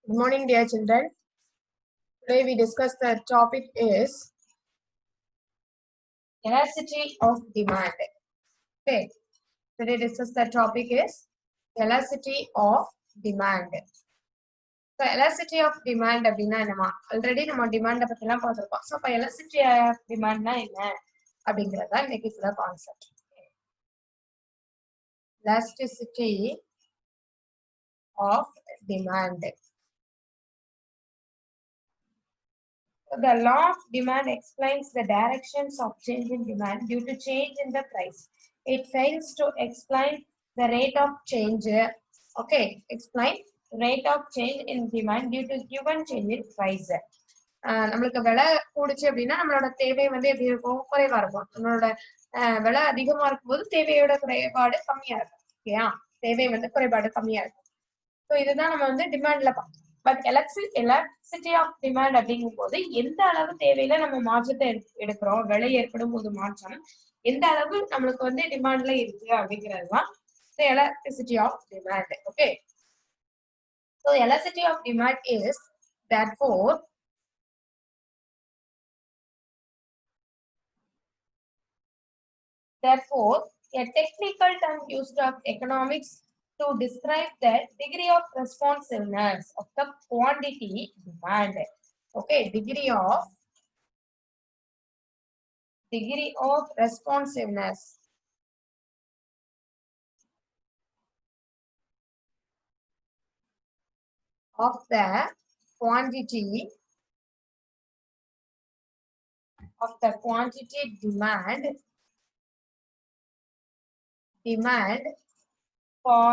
Good morning, dear children. Today we discuss the topic is elasticity of demand. Okay. Today discuss the topic is elasticity of demand. So elasticity of demand அப்படின்னா என்னமா already நம்ம டிமாண்ட பத்தி எல்லாம் பார்த்திருக்கோம். So elasticity of demandனா என்ன அப்படிங்கறத இன்னைக்கு சில concept. Elasticity of demand. The law of demand explains the directions of change in demand due to change in the price. It fails to explain the rate of change. Okay, explain rate of change in demand due to given change in price. நம்மளுக்கு விலை கூடுச்சு அப்படின்னா நம்மளோட தேவை வந்து எப்படி இருக்கும், குறைவா இருக்கும். நம்மளோட விலை அதிகமா இருக்கும்போது தேவையோட குறைபாடு கம்மியா இருக்கும். ஓகேயா, தேவை வந்து குறைபாடு கம்மியா இருக்கும். ஸோ இதுதான் நம்ம வந்து டிமாண்ட்ல பார்க்கணும். பட் எலக்ட்ரிசிட்டி ஆஃப் டிமாண்ட் அப்படிங்கும் போது எந்த அளவு தேவையில நம்ம மாற்றத்தை எடுக்கிறோம், விலை ஏற்படும் போது மாற்றம் எந்த அளவு நம்மளுக்கு வந்து டிமாண்ட்ல இருக்கு அப்படிங்கிறது தான் electricity of demand. Okay, so electricity of demand is therefore a technical term used of economics to describe the degree of responsiveness of the quantity demand. Okay, degree of responsiveness of the quantity demand for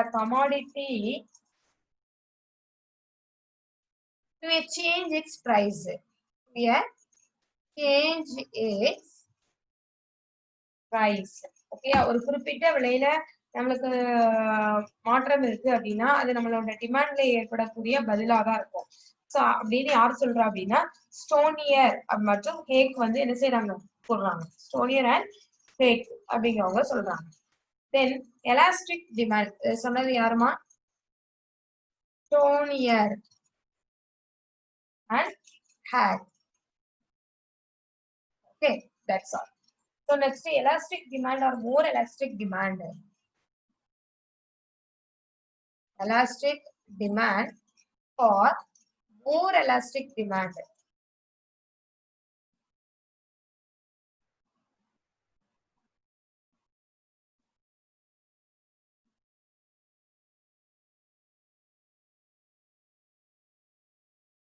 a commodity to a change its price. Okay, ஒரு குறிப்பிட்ட விலையில நம்மளுக்கு மாற்றம் இருக்கு அப்படின்னா அது நம்மளோட டிமாண்ட்ல ஏற்படக்கூடிய பதிலாக இருக்கும். ஸோ அப்படின்னு யார் சொல்றா அப்படின்னா ஸ்டோனியர் மற்றும் ஹேக் வந்து என்ன செய்யறாங்க சொல்றாங்க. ஸ்டோனியர் அண்ட் ஹேக் அப்படிங்கிறவங்க சொல்றாங்க. தென் எலாஸ்டிக் டிமாண்ட் சொன்னது யாருமா? ஸ்டோனியர் and hack. Okay, that's all. So next, elastic demand or more elastic demand. Elastic demand or more elastic demand.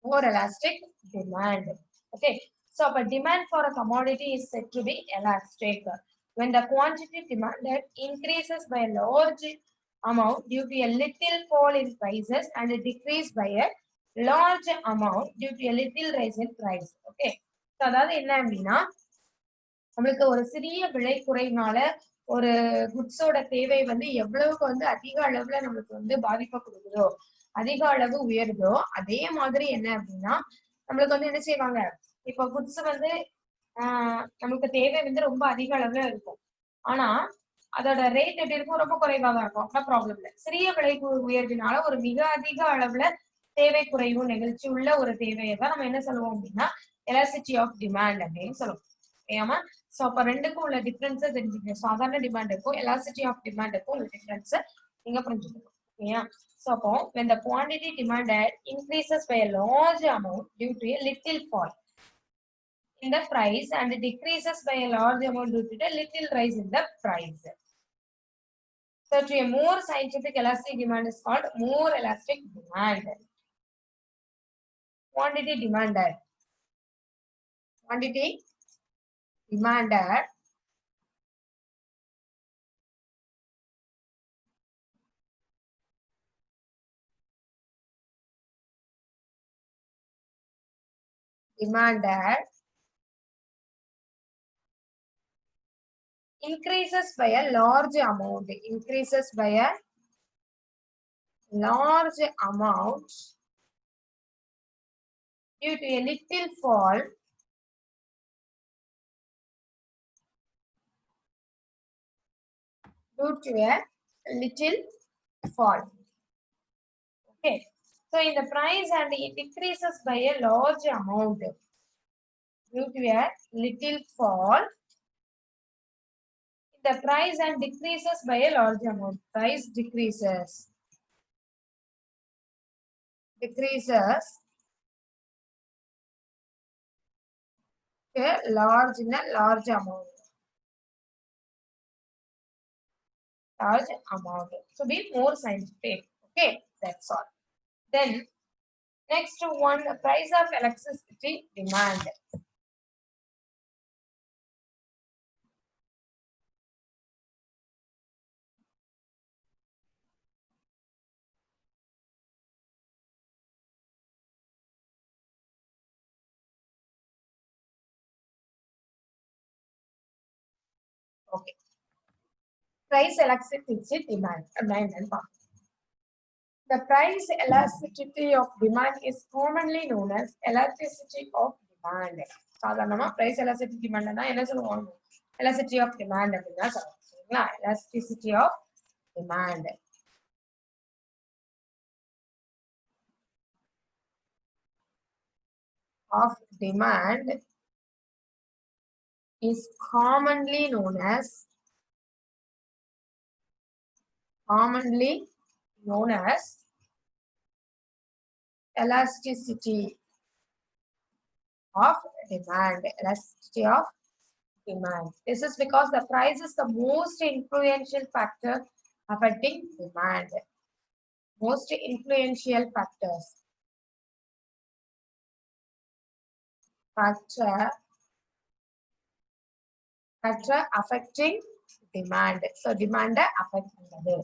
More elastic demand. Okay, so a demand for a commodity is said to be elastic when the quantity demanded increases by a large amount due to a little fall in prices and a decrease by a large amount due to a little rise in price. Okay, so அதாவது என்ன அப்படின்னா நம்மளுக்கு ஒரு சிறிய விலை குறைனால ஒரு குட்ஸோட தேவை வந்து எவ்வளவுக்கு வந்து அதிக அளவுல நம்மளுக்கு வந்து பாதிப்பை கொடுக்குதோ, அதிக அளவு உயருதோ, அதே மாதிரி என்ன அப்படின்னா நம்மளுக்கு வந்து என்ன செய்வாங்க, இப்போ குட்ஸ் வந்து நமக்கு தேவை வந்து ரொம்ப அதிக அளவுல இருக்கும், ஆனா அதோட ரேட் எப்படி இருக்கும், ரொம்ப குறைவா தான் இருக்கும். அப்ப ப்ராப்ளம் இல்லை. சிறிய விலை உயர்வினால ஒரு மிக அதிக அளவுல தேவை குறைவு நிகழ்ச்சி உள்ள ஒரு தேவையை தான் நம்ம என்ன சொல்லுவோம் அப்படின்னா எலாஸ்டிசிட்டி ஆஃப் டிமாண்ட் அப்படின்னு சொல்லுவோம். ஏமா, சோ அப்ப ரெண்டுக்கும் உள்ள டிஃபரன்ஸ் தெரிஞ்சுக்கணும். சாதாரண டிமாண்டுக்கும் எலாஸ்டிசிட்டி ஆஃப் டிமாண்டுக்கும் உள்ள டிஃபரன்ஸ் நீங்க புரிஞ்சுக்கணும். ஓகேயா, so அப்போ when the quantity demanded increases by a large amount due to a little fall in the price and decreases by a large amount due to a little rise in the price. So to a more scientific elastic demand is called more elastic demand. Quantity demanded increases by a large amount due to a little fall due to a little fall. Okay. So in the price and it decreases by a large amount due to a little fall. The price and decreases by a large amount. Price decreases a large amount. So be more scientific. Okay, that's all. Then next one, the price of electricity demand. Okay, price electricity demand. The price elasticity of demand is commonly known as elasticity of demand. சாதாரணமா price elasticity demand என்ன சொல்லுவாங்க? Elasticity of demand அப்படின்னா சொல்லுவாங்க. Elasticity of demand. Is commonly known as elasticity of demand. Elasticity of demand. This is because the price is the most influential factor affecting demand. Most influential factor affecting demand. So demand affecting.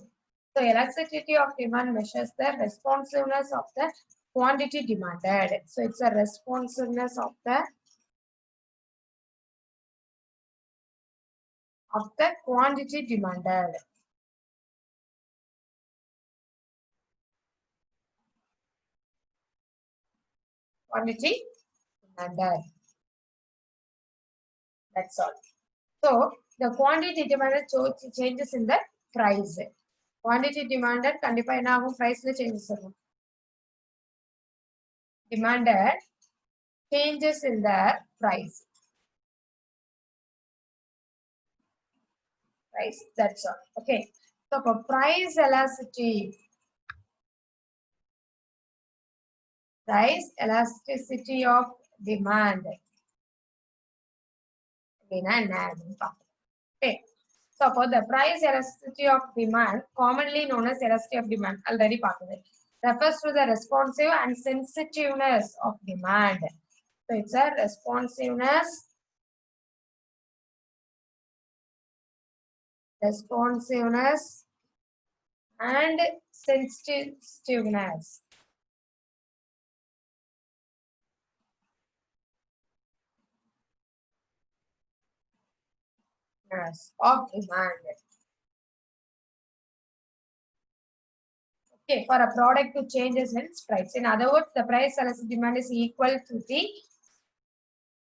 So elasticity of demand measures the responsiveness of the quantity demanded. So it's a responsiveness of the quantity demanded. Quantity demanded. That's all. So the quantity demanded changes in the price. Quantity demanded kandipa enna agum price la changes agum. Demanded changes in the price. That's all. Okay. So for price elasticity of demand. Okay. So for the price elasticity of demand, commonly known as elasticity of demand, already partnered, refers to the responsive and sensitiveness of demand. So it's a responsiveness and sensitiveness of demand. Okay, for a product to changes in price. In other words, the price elasticity demand is equal to the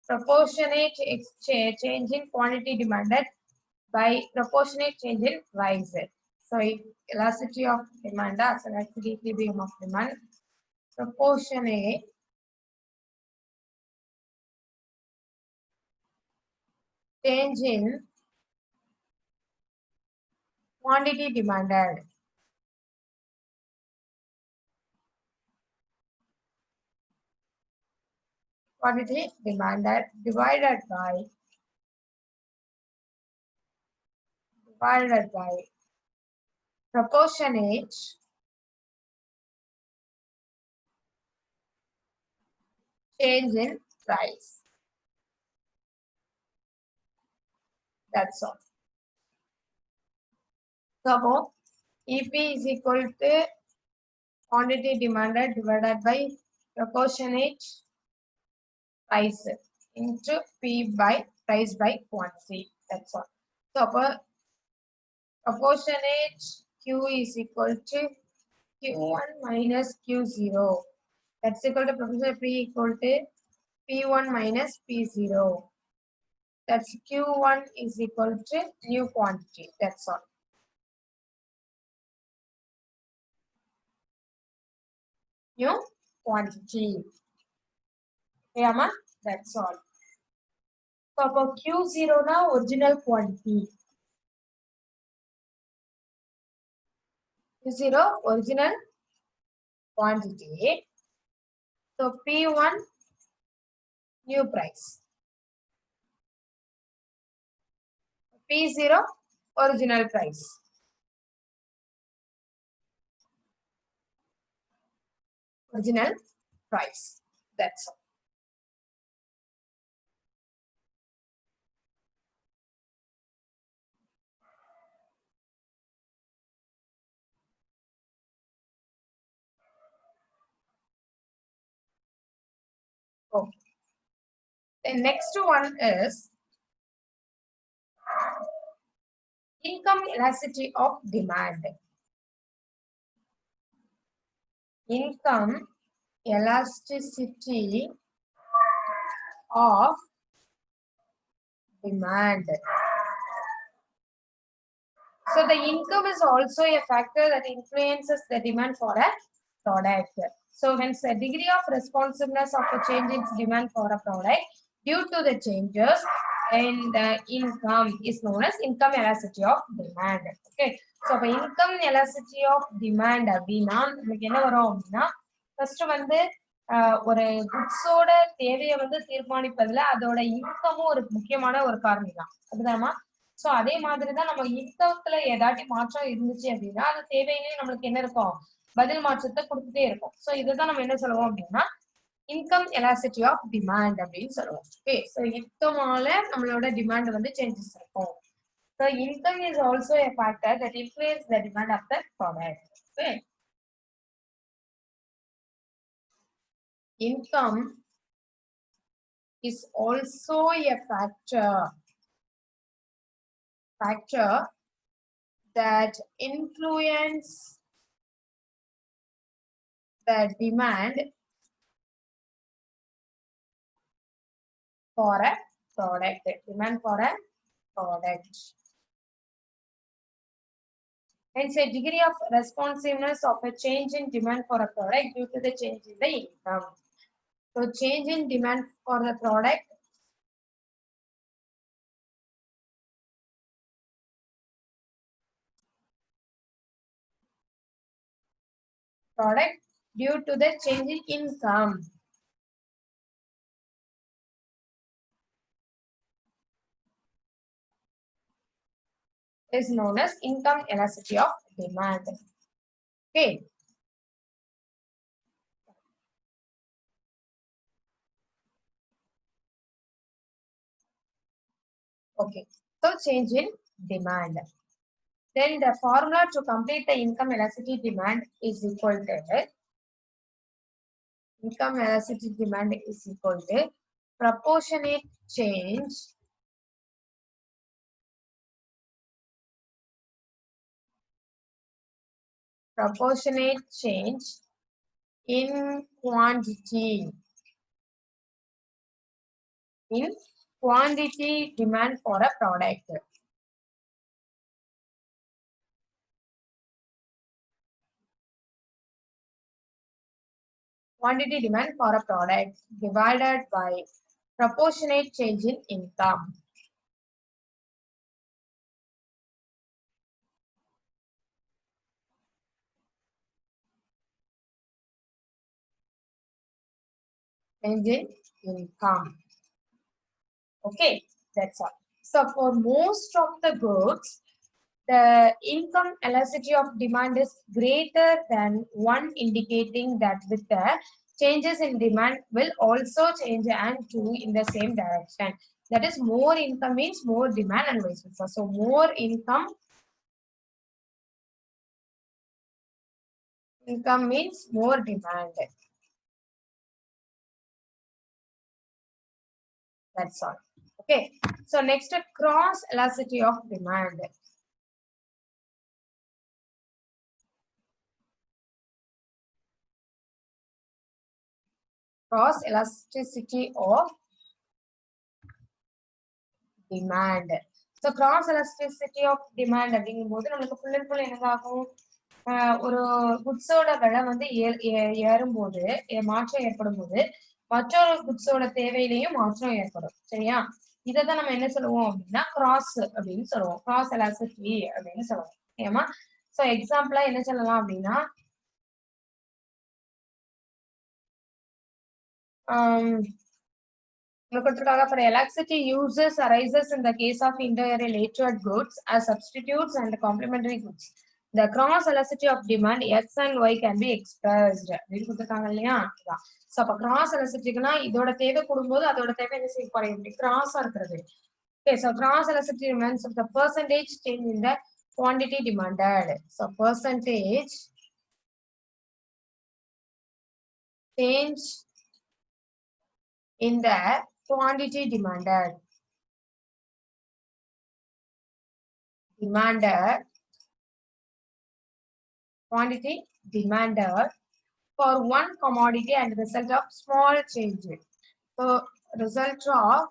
proportionate change in quantity demanded by proportionate change in price. So elasticity of demand as an equilibrium of demand, proportionate change in quantity demanded. Quantity demanded divided by proportionate change in price. That's all. So EP is equal to quantity demanded divided by proportionate price into P by price by quantity. That's all. So proportionate Q is equal to Q1 minus Q0. That's equal to proportionate P equal to P1 minus P0. That's Q1 is equal to new quantity. That's all. new quantity. Yeah, ma? That's all. So for Q0 now, original quantity. Q0 original quantity. So P1 new price. P0 original price. Original price. That's all. Okay. The next one is income elasticity of demand. Income elasticity of demand. So the income is also a factor that influences the demand for a product. So hence the degree of responsiveness of a change in demand for a product due to the changes in the income is known as income elasticity of demand. Okay. So the income elasticity of demand அப்படின்னா நமக்கு என்ன வரும் அப்படின்னா first வந்து ஒரு குட்ஸோட தேவையை வந்து தீர்மானிப்பதுல அதோட இன்கமும் ஒரு முக்கியமான ஒரு காரணம் தான் அப்படிதாமா. சோ அதே மாதிரிதான் நம்ம இன்கத்துல ஏதாச்சும் மாற்றம் இருந்துச்சு அப்படின்னா அது தேவையிலேயே நம்மளுக்கு என்ன இருக்கும் பதில் மாற்றத்தை கொடுத்துட்டே இருக்கும். சோ இதுதான் நம்ம என்ன சொல்லுவோம் அப்படின்னா இன்கம் எலாசிட்டி ஆஃப் டிமாண்ட் அப்படின்னு சொல்லுவோம். ஓகே. சோ இன்கமால நம்மளோட டிமாண்ட் வந்து சேஞ்சஸ் இருக்கும். So income is also a factor that influences the demand of the product. Okay. Income is also a factor that influence the demand for a product. Demand for a product. Hence, a degree of responsiveness of a change in demand for a product due to the change in the income. So, change in demand for the product due to the change in income is known as income elasticity of demand. Okay. Okay. So change in demand. Then the formula to complete the income elasticity demand is equal to income elasticity demand is equal to proportionate change in quantity demand for a product. Quantity demand for a product divided by proportionate change in income. Change in income. Okay, that's all. So for most of the goods, the income elasticity of demand is greater than 1, indicating that with the changes in demand will also change and 2 in the same direction. That is, more income means more demand and vice versa. So more income means more demand. That's all. Okay. So next, cross elasticity of demand. Cross elasticity of demand. So cross elasticity of demand அப்படிங்கும்போது நமக்கு full and full என்னதாகும் ஒரு குட்ஸோட விலை வந்து ஏறும்போது மாற்றம் ஏற்படும் போது மற்றொரு குட்ஸோட தேவையிலையும் மாற்றம் ஏற்படும். சரியா? இதைதான் நம்ம என்ன சொல்லுவோம் அப்படின்னா கிராஸ் அப்படின்னு சொல்லுவோம். கிராஸ் எலாஸ்டிசிட்டி அப்படின்னு சொல்லுவோம். ஏமா சோ எக்ஸாம்பிளா என்ன சொல்லலாம் அப்படின்னா for elasticity uses arises in the case of interrelated goods as substitutes and complementary goods. The cross elasticity of demand X and Y can be expressed. So, cross elasticity இதோட தேவை கூடும்போது அதோட தேவை என்ன செய்ய போறேன் கிராஸா இருக்கிறது. Okay, so cross elasticity means the percentage change in the quantity demanded. So, percentage change in the quantity demanded. Quantity demanded for one commodity and result of small change. So result of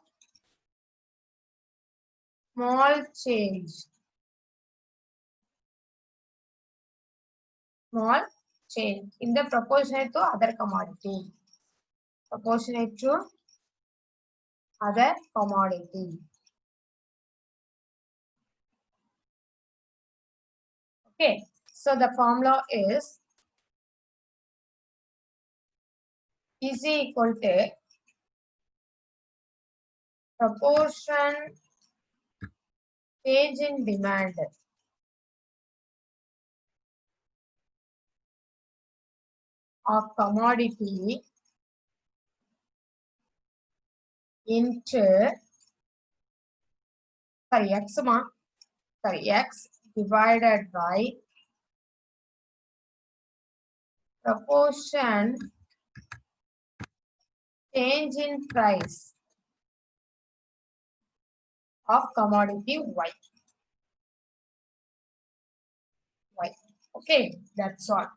small change in the proportionate to other commodity. Proportionate to other commodity. Okay, so the formula is equal to proportion change in demand of commodity into x divided by proportion change in price of commodity Y. Okay, that's all.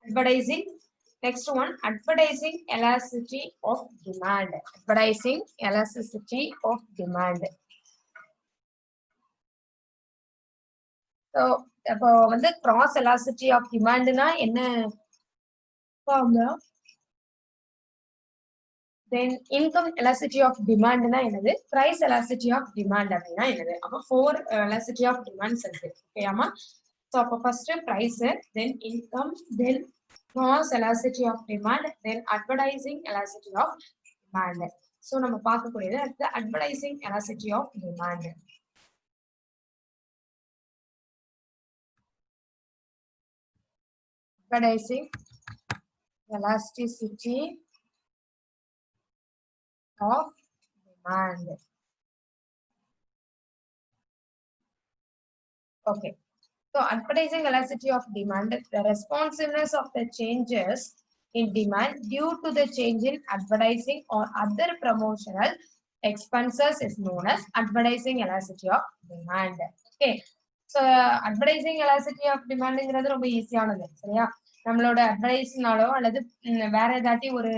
Advertising. Next one, advertising elasticity of demand. Advertising elasticity of demand. So, இப்போ வந்து cross elasticity of demand னா என்ன formula? Then income elasticity of demand னா என்னது? Price elasticity of demand அப்படினா என்னது? அப்ப 4 elasticity of demands இருக்கு. ஓகேயாமா? So அப்ப first price, then income, then cross elasticity of demand, then advertising elasticity of demand. So நம்ம பார்க்கக்கூடியது அடுத்து advertising elasticity of demand. Advertising elasticity of demand. Okay. So advertising elasticity of demand, the responsiveness of the changes in demand due to the change in advertising or other promotional expenses is known as advertising elasticity of demand. Okay. So advertising elasticity of demand ங்கிறது ரொம்ப ஈஸியானது. சரியா? நம்மளோட அட்வர்டைஸ்னாலோ அல்லது வேற ஏதாட்டி ஒரு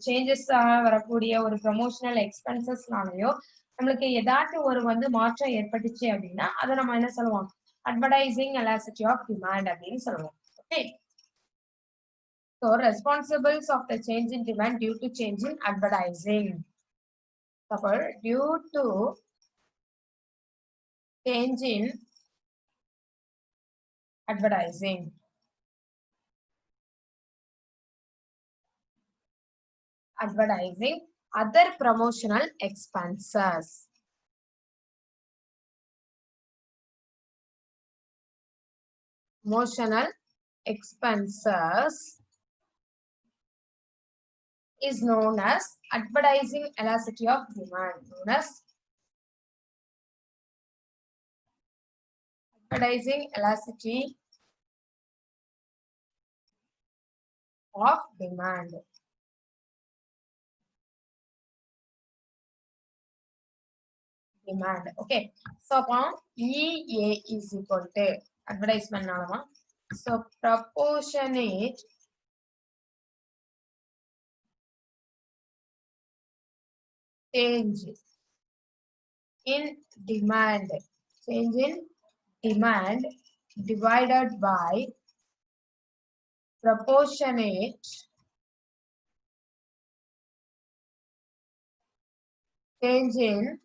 changes வரக்கூடிய ஒரு ப்ரமோஷனல் எக்ஸ்பென்சஸ்னாலயோ நம்மளுக்கு ஏதாச்சும் ஒரு வந்து மாற்றம் ஏற்பட்டுச்சு அப்படின்னா அதை நம்ம என்ன சொல்லுவோம் advertising elasticity of demand அப்படின்னு சொல்லுவோம். Okay, so responsibles of the change in demand due to change in advertising. Suppose due to change in advertising, other promotional expenses, is known as advertising elasticity of demand. Known as advertising elasticity of demand. Okay, so EA is equal to advertisement nalama. So proportionate change in demand. Change in demand divided by proportionate change in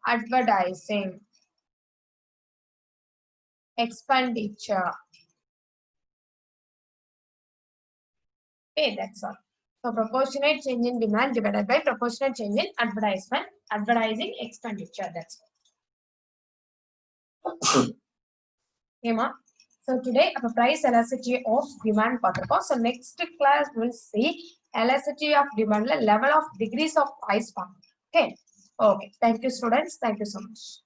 advertising expenditure. Okay, that's all. So proportionate change in demand divided by proportionate change in advertising expenditure. That's all. Okay, ma. So today our price elasticity of demand பார்த்திருக்கோம். So next class we'll see elasticity of demand level of degrees of price. Okay. Okay. Thank you students. Thank you so much.